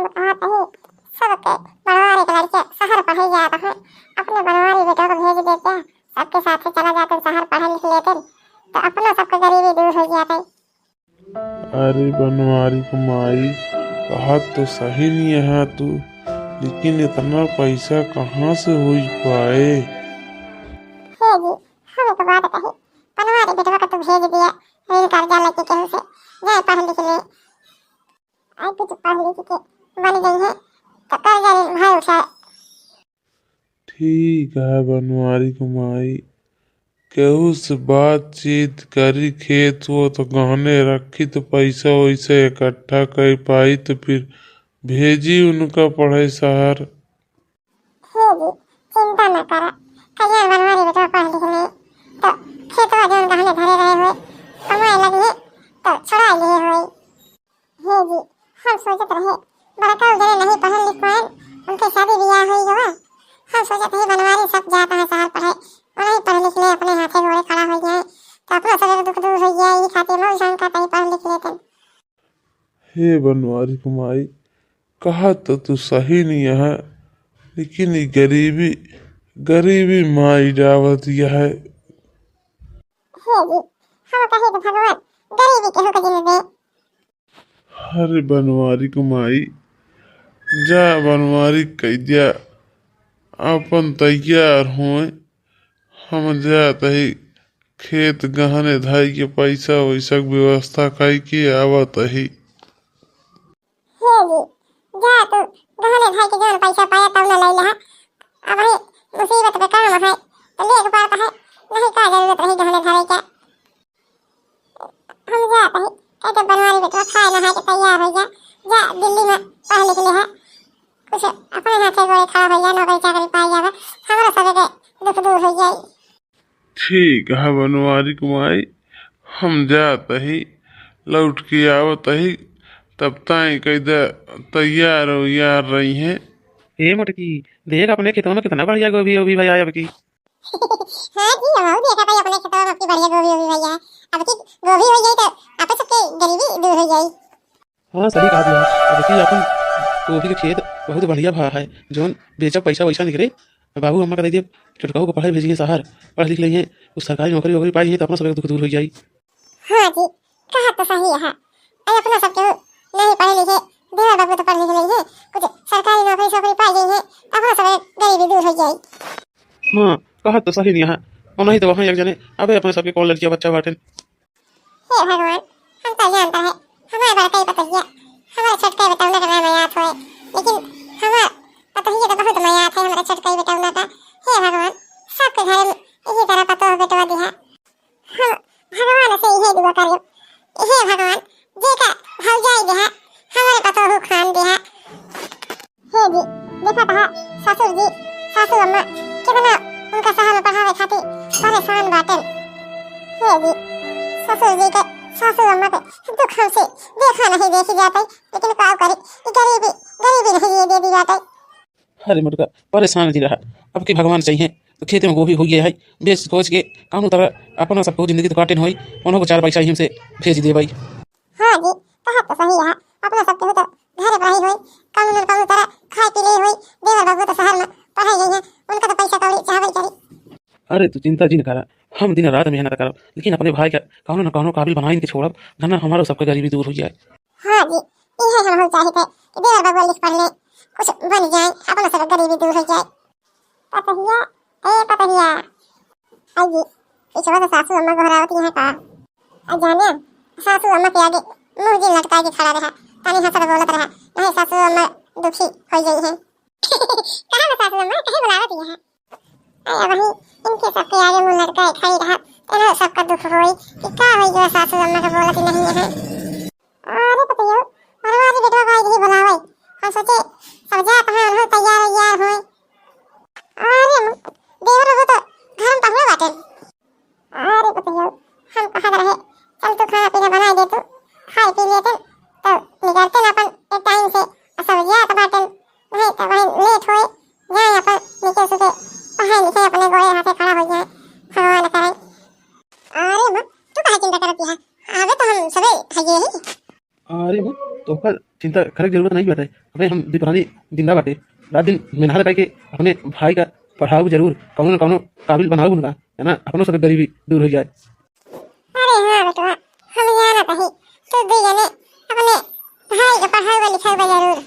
हम कहते हैं सबके बनवारी के लड़के शहर पढ़े जाते हैं, अपने बनवारी बेटों को भेज देते हैं, सबके साथ चला जाते शहर पढ़े लिख लेते, तो अपना सबका गरीबी दूर हो जाता है। अरे बनवारी कमाई, कहा तो सही नहीं है तू, लेकिन इतना पैसा कहाँ से हो पाए? हे जी, हमें तो बात कही, बनवारी बेटवा का तो भेज दिया ऋण कर्जा लेके केहू से, जाए पढ़ लिख ले। आई कुछ पढ़ लिख के बन गई है तो कर्जा ऋण भाई उठाए। ठीक है बनवारी कमाई, केहू से बातचीत करी, खेत हो तो गहने रखी तो पैसा वैसे इकट्ठा कर पाई तो फिर भेजी उनका पढ़े शहर। हे जी, चिंता न करा, कल्याण बनवारी बेटवा पढ़ लिख ले तो खेतवा जोन गहने धरे रहे हुए कमाए लगी है तो छुड़ा लिए हुए। हे जी, हम सोचत रहे बड़का जने नहीं पढ़े लिख पाए, उनके शादी ब्याह हुई हुआ, हम सोचत रहे बनवारी सब जाता है शहर पढ़े, और नहीं पढ़ लिख ले अपने हाथे गोड़े खड़ा हो जाए तो अपना सब दुख दूर हो जाए, ये खातिर मैं जान का तही पढ़ लिख लेते। हे बनवारी कमाई, कहा तो तू सही नहीं है, लेकिन ये गरीबी गरीबी माई डावत यह है। हे जी, हम कहे तो भगवान गरीबी केहू के जिले दे। अरे बनवारी कमाई, जा बनवारी कैदिया अपन तैयार हुए, हम जात ही खेत गहने धाई के पैसा वैसा के व्यवस्था कई के आवत ही। हे जी, जा तू गहने भाई के जोन पैसा पाया तब न लई लहा, अब ही मुसीबत पे काम है तो लेके पाता है, नहीं का जरूरत रही गहने धारे क्या। हम जाते ही कहते बनवारी बेटवा खाए नहा के तैयार हो जा दिल्ली में पढ़ लिख ले है, कुछ अपने हाथे गोड़े खड़ा हो जा, नौकरी चाकरी पाई जावे, हमारा सब के दुख दूर हो जाए। ठीक है बनवारी कमाई, हम जात ही लौट के आवत ही, तब ताई कैदा तैयार हो यार रही हैं। ए मोटकी, देख अपने खेतों में कितना बढ़िया गोभी ओभी भैया अब की। हाँ जी, हम देखा भाई अपने खेतों में की बढ़िया गोभी होगी भैया, अब की गोभी हो जाए तो आप सबके गरीबी दूर हो जाए। हाँ सही कहा दिया, अब देखिए अपन गोभी के खेत बहुत बढ़िया भा है, जोन बेचा पैसा वैसा निकले, बाबू अम्मा का दे दिए, चुटकाऊ को पढ़ाई भेजिए शहर पढ़ लिख ली है, कुछ सरकारी नौकरी वोकरी पाई है तो अपना सब दुख दूर हो जाए। हाँ जी, कहा तो सही है, अरे अपना सब केहू नहीं पढ़े लिखे, देवर बाबू तो पढ़ लिख रही है, कुछ सरकारी नौकरी सोकरी पाई गई है, अपना सब गरीबी दूर हो जाए। हाँ कहा तो सही नहीं है, और नहीं तो वहाँ एक जने अबे अपने सबके कौन लड़कियाँ बच्चा बाटे। हे भगवान, हम तो जानता है हमारे बड़का ही पतहिया, हमारे छोटका ही बेटौना का नाम याद होए, लेकिन हमारा पतहिया तो बहुत मयात है हमारे छोटका ही बेटौना का। हे भगवान, सबके घर में इसी तरह पतो बेटवा दिया, हम भगवान से यही दुआ करियो, हे भगवान जेका भौजाई दिया हमारे पतो हो खान दिया। हे जी, देखा था ससुर जी सासू अम्मा कितना उनका शहर में पढ़ावे खातिर परेशान बाटे। हे जी, ससुर जी के सासू अम्मा के दुख हमसे देखा नहीं देखी जाती, लेकिन क्या करी गरीबी गरीबी नहीं ये दे दी जाती। अरे मोटका परेशान जी रहा, अब के भगवान चाहिए तो खेत में गोभी हो गया है, बेच खोज के कानून तरह अपना सबको जिंदगी तो काटे हुई, उन्हों को 4 पैसा ही हमसे भेज दे भाई। हाँ जी, कहा तो सही है, अपना सब केहू तो घर पढ़ाई हुई, कानून कानून तरह खाए पी ली हुई, देवर बाबू तो शहर में पढ़ाई गई है, उनका तो पैसा कौड़ी चाहबे करी। अरे तू चिंता जी न करा, हम दिन रात मेहनत करब, लेकिन अपने भाई का कौनो न कौनो काबिल बनाई के छोड़ब, धना हमारो सबके गरीबी दूर हो जाए। हाँ जी, यही हम चाहते कि देवर बाबू लिख पढ़ ले, कुछ बन जाए, अपना सब गरीबी दूर हो जाए। पतहिया ए पतहिया, आई जी पिछवा तो सासू अम्मा घरावती है का, जाने सासू अम्मा के आगे मुंह जी लटका के खड़ा रहा, तानी हंसत बोलत रहा, नहीं सासू अम्मा दुखी हो गई है। कहाँ है सासू अम्मा, कहीं बुलावती है, अरे वही इनके सबके आगे मुंह लटका खड़ी रहा, इन्हें सबका दुख होई कि क्या होई जो सासू अम्मा का बोलत नहीं है। अरे पतियो बनवारी बेटवा भाई ही बुलावे, हम सोचे सब जा पहाड़ हो तैयार होए, अरे देवर हो तो घर में पहुंचे बाटे। अरे पतियो हम कहा रहे चल तू खाना पीना बना दे, तू खाई पी लेते तो निकलते ना अपन एक टाइम से, सब जा तो बाटे नहीं तो वही लेट होए, जाए अपन नीचे सुते पढ़ाई लिखे अपने गोड़े हाथे खड़ा हो जाए, भगवान करे। अरे मां तू काहे चिंता करती है, आवे तो हम सबे खाइए ही। अरे वो तो कल चिंता करे की जरूरत नहीं बाटे। अपने हम दीपरानी जिंदा बाटे, रात दिन मेहनत करके अपने भाई का पढ़ाओ जरूर, कौनो न कौनो काबिल बनाओ उनका, है ना, अपनों सब गरीबी दूर हो जाए। अरे हाँ बेटवा, हम जानत हई तू दुई जने अपने भाई के पढ़ाई लिखाई जरूर।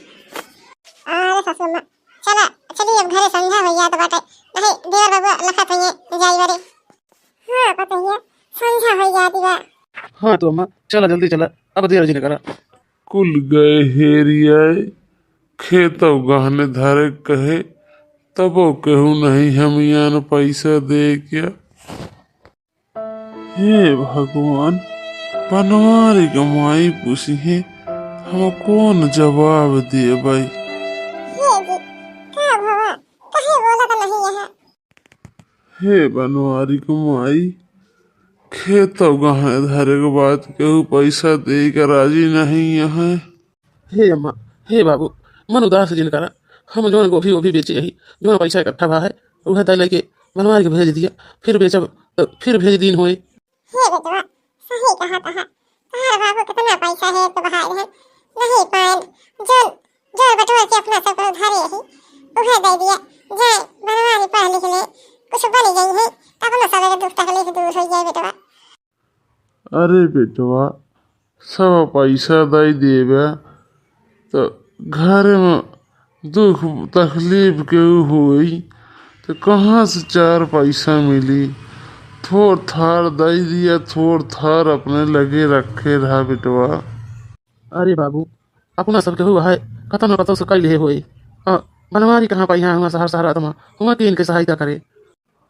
अरे सासू माँ चला चलिए अब घरे संध्या हो जात बाटे, नहीं देवर बाबू लखत हइये जाई बारे। हाँ पतैया संध्या हो जाती बा। हाँ तो अम्मा चला जल्दी चला, अब देर जी करा। कुल गए हेरियाए खेतौ गहने धरे कहे, तबो केहू नहीं हम यान पैसा दे क्या। हे भगवान, बनवारी कमाई पूछी है, हम कौन जवाब दे भाई। हे जी का भवा कहीं बोला तो नहीं यहाँ। हे बनवारी कमाई खेतौ गहने धरे के बाद केहू पैसा दे के राजी नहीं यहाँ। हे अम्मा, हे बाबू, मन उदास जिन करा, हम जोन गोभी वोभी बेचे यही, जोन पैसा इकट्ठा भा है वह तय लेके बनवारी के भेज दिया, फिर बेचब फिर भेज दिन होए। हे बेटवा सही कहा तहा, तहार बाबू कितना पैसा है तो बहार है नहीं पान, जोन जोर बटोर के अपना सब उधारे ही उहे दे दिया जाए बनवारी पढ़ लिख ले, कुछ बन गई है अपना सब दुख तकलीफ दूर हो जाए बेटवा। अरे बेटवा सब पैसा दई देबे तो घर में दुख तकलीफ केहू हुई तो कहाँ से चार पैसा मिली। थोड़ थार दई दिया, थोड़ थार अपने लगे रखे रहा बेटवा। अरे बाबू अपना सब केहू है कतन न कतन से कई ले होए, बनवारी कहाँ पाई हुआ शहर शहर आत्मा हुआ कि इनके सहायता करे।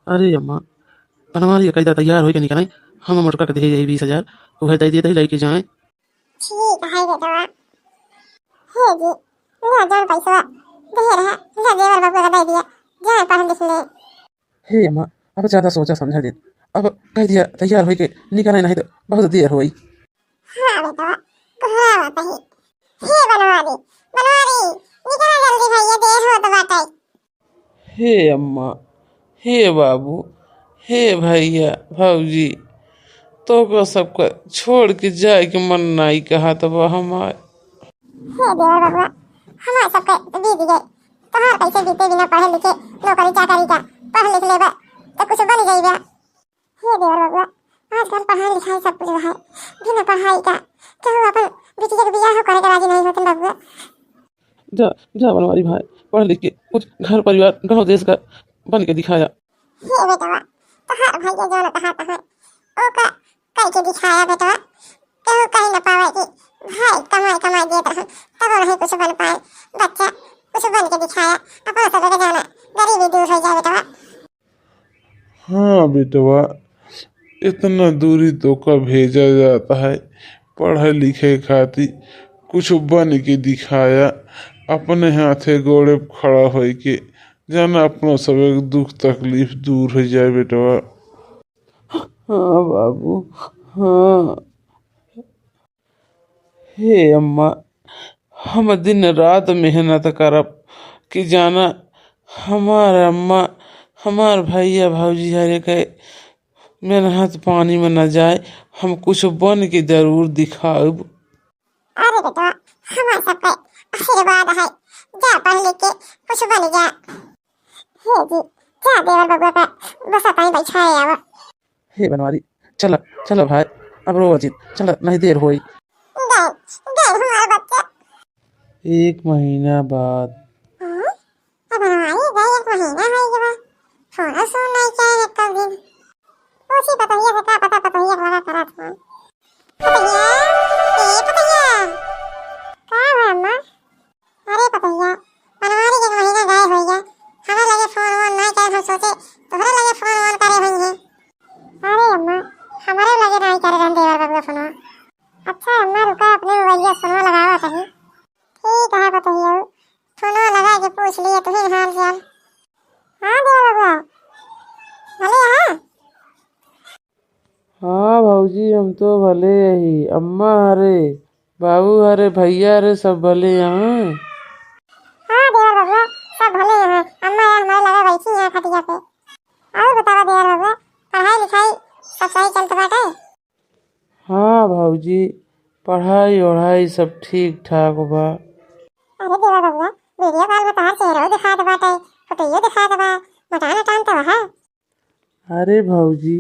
अरे अम्मा बनवारी कैदा तैयार हो के निकल, हम मोटका के दे 20,000 वह दे दिए लेके जाए। ठीक है बेटवा। हे जी ले जोन पैसा दे रहा ले देवर बाबू का दे दिया जाए पढ़ लिख ले। हे अम्मा अब ज्यादा सोचा समझा दे, अब कह दिया तैयार हो के निकले नहीं तो बहुत देर हुई। हाँ बेटवा घबरा मत ही। हे बनवारी बनवारी निकल जल्दी भैया देर हो तो बाटे। हे अम्मा, हे बाबू, हे भैया भौजी, तो को सबका छोड़ के जाए के मन नहीं कहा तो हमारे। हे देवर बाबू हमारे सबके बीत गए, तुम्हारे पैसे बीते बिना पढ़े लिखे नौकरी चाकरी का पढ़ लिख लेबा तो कुछ बन जाइबा। हे देवर बाबू आजकल पढ़ाई लिखाई सब कुछ है, बिना पढ़ाई का केहू अपन बेटी के बियाह करे के राजी नहीं होते बाबू। जा जा बनवारी भाई, पढ़ लिख के कुछ घर परिवार गाँव देश का बन के दिखाया। हे बेटवा तोहार भैया जोन कहा है ओका कह के दिखाया बेटवा, केहू कहीं न पावे कि भाई कमाई कमाई देत रहे तब नहीं कुछ बन पाए, बच्चा कुछ बन के दिखाया अपना सब के जाना गरीबी दूर हो जाए बेटवा। हाँ बेटवा, इतना दूरी तो का भेजा जाता है पढ़े लिखे खातिर, कुछ बन के दिखाया, अपने हाथे गोड़े खड़ा हो के जाना अपना सब दुख तकलीफ दूर हो जाए बेटवा। हाँ बाबू हाँ। हे अम्मा हम दिन रात मेहनत करब कि जाना हमार अम्मा हमार भैया भौजी हरे के मेहनत पानी में न जाए, हम कुछ बन के जरूर दिखाब। अरे बेटवा हमारे सबके आशीर्वाद है, जा पढ़ लिख के कुछ बन जा। हे जी जा देवर बाबू का बस ताई बैठाए आवा। हे बनवारी चला चला भाई, अब रो अजीत चला नहीं देर हुई। दे दे हमारा बच्चा। 1 महीना बाद। अब हमारी गई 1 महीना है जब फोन सुन नहीं चाहिए कब दिन उसी पतैया से का पता पतैया वाला करा था। पतैया ए पतैया का है अम्मा। अरे पतैया बनवारी के 1 महीना गायब हो गया, हमें लगे फोन वोन नहीं करे, हम सोचे तुम्हारे लगे फोन वोन करे हुई है। अरे अम्मा हमारे लगे नहीं करे रहे देवर बाबू का फोन। अच्छा अम्मा रुका अपने मोबाइल से फोन लगावा कहीं। ठीक है पतैया फोन लगा के पूछ लिए तुम्हें हाल चाल। हाँ देवर बाबू भले है। हाँ भौजी हम तो भले यही, अम्मा हरे बाबू हरे भैया हरे सब भले यहाँ। हाँ देवर बाबू सब भले हैं, अम्मा यार हमारे लगा बैठी हैं खटिया पे। और बतावा देवर बाबू पढ़ाई लिखाई सब सही चलता बाटे। हाँ भौजी पढ़ाई वढ़ाई सब ठीक ठाक बा। अरे देवा बबुआ वीडियो कॉल में तोहार चेहरा दिखात बाटे फोटोयो दिखात बा मटान अटान तो है। अरे भौजी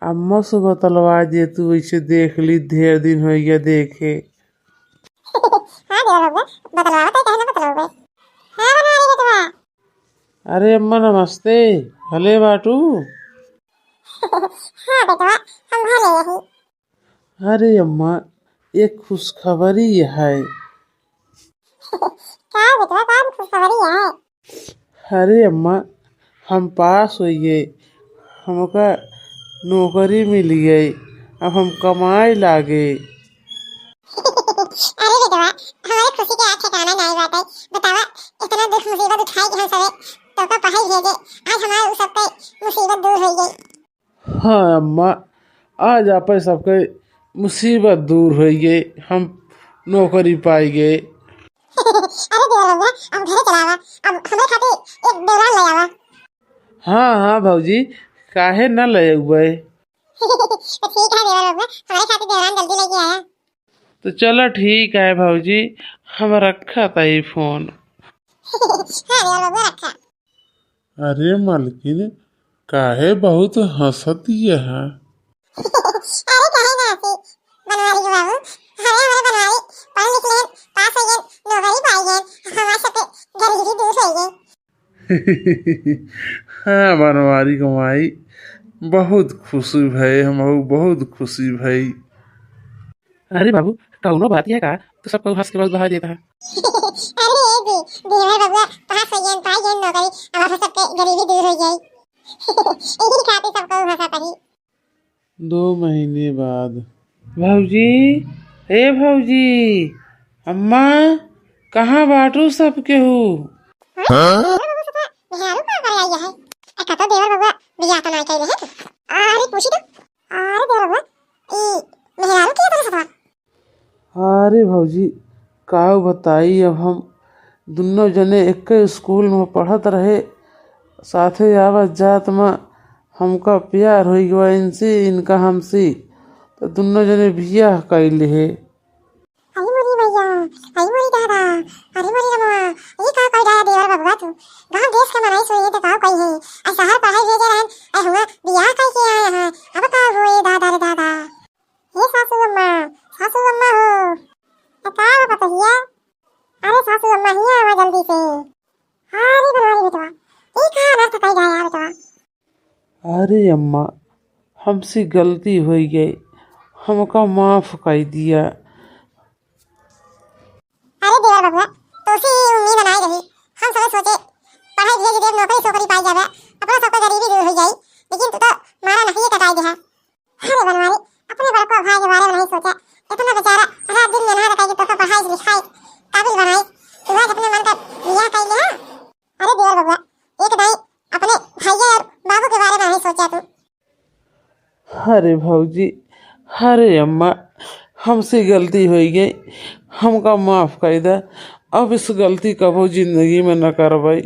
अम्मा से बतलवा दे तू ऐसे देख ली ढेर दिन हो गया देखे। हाँ देवा बबुआ बतलवा तो कहना बतलवा हाँ बना रही बेटवा। अरे अम्मा नमस्ते भले बाटू। हाँ बेटवा हम भले यही। अरे अम्मा एक खुशखबरी है। क्या बेटवा कौन खुशखबरी है। अरे अम्मा हम पास हो गए हमका नौकरी मिल गई अब हम कमाए लागे। अरे बेटवा हमारे खुशी के आज ठिकाना नहीं बाटे बतावा इतना दुख मुसीबत उठाई कि हम सबे तो का पढ़ाई भेजे आज हमारे उस सब पे मुसीबत दूर हो गई। हाँ अम्मा आज आप सबके मुसीबत दूर हो गई हम नौकरी पाई गए। अरे देवा बबुआ अब घरे चलावा अब हमारे खातिर एक देवरान ले आवा। हाँ हाँ भौजी काहे न ले हुए। तो ठीक है देवा बबुआ हमारे खातिर देवरान जल्दी लेके आया। तो चलो ठीक है भौजी हम रखा था ये फोन। हाँ देवा बबुआ रखा। अरे मालकिन काहे बहुत हंसती है। अरे कहे ना ऐसी बनवारी के बाबू हमारे बनवारी पढ़ लिख ले पास हो गए नौकरी पाई गए हमारे सब पे गरीबी दूर हो गई। हाँ बनवारी कमाई बहुत खुशी भाई हम बहुत खुशी भाई। अरे बाबू कौनो बात है का तो सबको हंस के बहुत बहा देता है। अरे जी देवर बबुआ पास हो गए पाई गए नौकरी अब हम सब पे गरीबी दूर हो गई। यही खातिर सबको हंसा पड़ी। 2 महीने बाद भौजी हे भौजी अम्मा कहाँ बाटू सब केहू। मेहरारू का कर आई है का तो देवर बबुआ बियाह तो नहीं कइले है। अरे पूछी तो अरे देवर बबुआ ई मेहरारू के तरह था। अरे भौजी का बताई अब हम दोनों जने एक स्कूल में पढ़त रहे साथे आवत जात में हमका प्यार हो गया इनसे इनका हमसे तो दोनों जने बियाह कैले है। आई मोरी भैया आई मोरी दादा अरे मोरी रमवा ये का कोई दादा देवर बबुआ तू गांव देश का मनाई सोई तो का कोई है आ शहर पढ़ाई भेजे रहन आ हुआ बियाह कई के आया है अब का होए दादा रे दादा। ये सासू अम्मा हो का पता हिया। अरे सासू अम्मा हिया आवा जल्दी से। अरे बनवारी बेटवा ये का नर्थ कई जाया बेटवा। अरे अम्मा हमसे गलती हो गई हमका माफ कर दिया। अरे देवर बबुआ तो सी उम्मीद बनाई रही हम सब सोचे पढ़ाई भेज दे नौकरी सोकरी पाई जावे अपना सबका गरीबी दूर हो जाई लेकिन तू तो मारा नहीं कटाई दे है। अरे बनवारी अपने बड़को भाई के बारे में नहीं सोचा इतना बेचारा रात दिन मेहनत करके तो पढ़ाई लिखाई काबिल बनाई तू आज अपने मन का बियाह कर ले। अरे देवर बबुआ एक दाई अपने भैया और बाबू के बारे में नहीं सोचा तू। अरे भौजी अरे अम्मा हमसे गलती हो गई हमका माफ कर दे अब इस गलती कबो जिंदगी में न करवाई।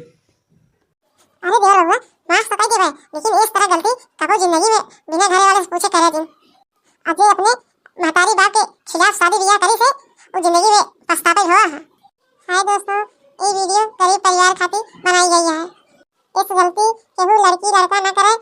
अरे देवर बबुआ माफ तो कर देवे लेकिन इस तरह गलती कबो जिंदगी में बिना घरे वाले से पूछे करे दिन अजय अपने महतारी बाप के खिलाफ शादी ब्याह करी से वो जिंदगी में पछतावा हुआ है। हाय दोस्तों ये वीडियो गरीब परिवार खातिर बनाई गई है। इस गलती केहू लड़की लड़का न करे